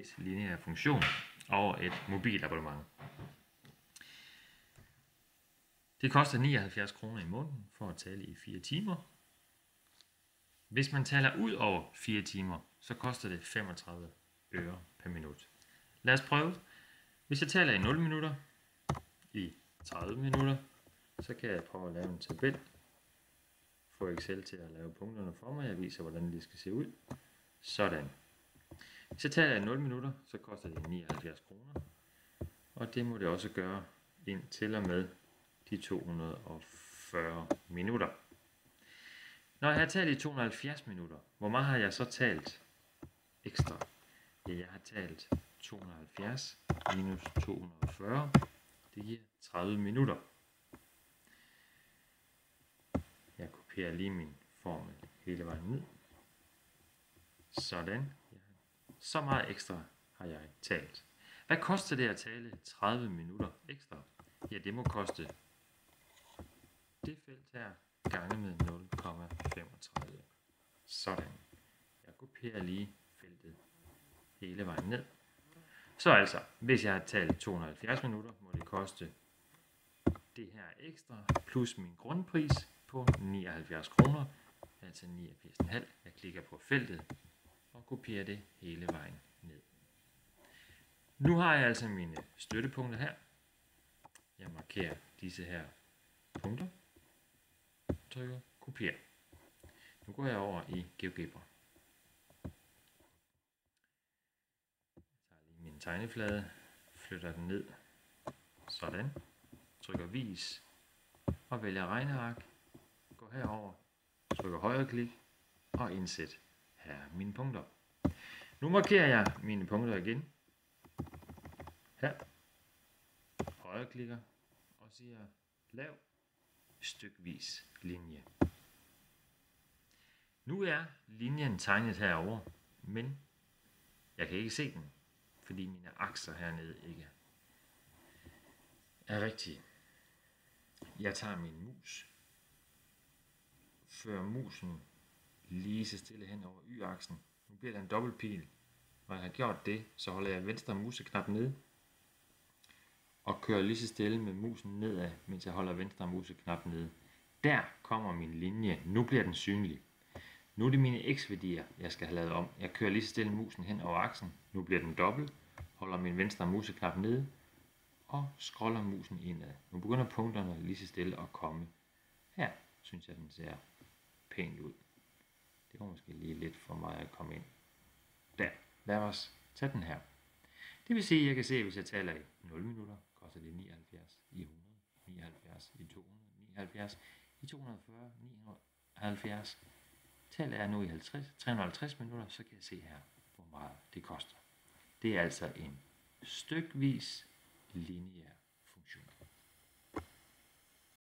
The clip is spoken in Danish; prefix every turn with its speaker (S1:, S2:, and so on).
S1: dags lineær funktion over et mobilabonnement. Det koster 79 kroner i måneden for at tale i 4 timer. Hvis man taler ud over 4 timer, så koster det 35 øre per minut. Lad os prøve. Hvis jeg taler i 0 minutter, i 30 minutter, så kan jeg prøve at lave en tabel. Få Excel til at lave punkterne for mig. Jeg viser, hvordan det skal se ud. Sådan. Hvis jeg taler i 0 minutter, så koster det 79 kroner. Og det må det også gøre indtil og med de 240 minutter. Når jeg har talt i 270 minutter, hvor meget har jeg så talt ekstra? Ja, jeg har talt 270 minus 240. Det giver 30 minutter. Jeg kopierer lige min formel hele vejen ned. Sådan. Så meget ekstra har jeg talt. Hvad koster det at tale 30 minutter ekstra? Ja, det må koste det felt her gange med 0,35. Sådan. Jeg kopierer lige feltet hele vejen ned. Så altså, hvis jeg har talt 270 minutter, må det koste det her ekstra plus min grundpris på 79 kroner, altså 89,5. Jeg klikker på feltet og kopierer det hele vejen ned. Nu har jeg altså mine støttepunkter her. Jeg markerer disse her punkter. Trykker kopier. Nu går jeg over i GeoGebra. Jeg tager lige min tegneflade, flytter den ned. Sådan. Trykker vis og vælger regneark. Går herover, trykker højre klik og indsæt. Her er mine punkter. Nu markerer jeg mine punkter igen. Her. Højre klikker og siger lav stykvis linje. Nu er linjen tegnet herover, men jeg kan ikke se den, fordi mine akser hernede ikke er rigtige. Jeg tager min mus, fører musen lige så stille hen over y-aksen. Nu bliver der en dobbeltpil. Når jeg har gjort det, så holder jeg venstre museknap nede og kører lige så stille med musen nedad, mens jeg holder venstre museknap nede. Der kommer min linje. Nu bliver den synlig. Nu er det mine x-værdier, jeg skal have lavet om. Jeg kører lige så stille musen hen over aksen. Nu bliver den dobbelt. Holder min venstre museknap nede og scroller musen indad. Nu begynder punkterne lige så stille at komme. Her synes jeg, den ser pænt ud. Det var måske lige lidt for mig at komme ind. Der. Lad os tage den her. Det vil sige, at jeg kan se, at hvis jeg taler i 0 minutter, koster det 79 i 100, 79 i 200, 79 i 240, 970. Tallet er nu i 350 minutter, så kan jeg se her, hvor meget det koster. Det er altså en stykvis lineær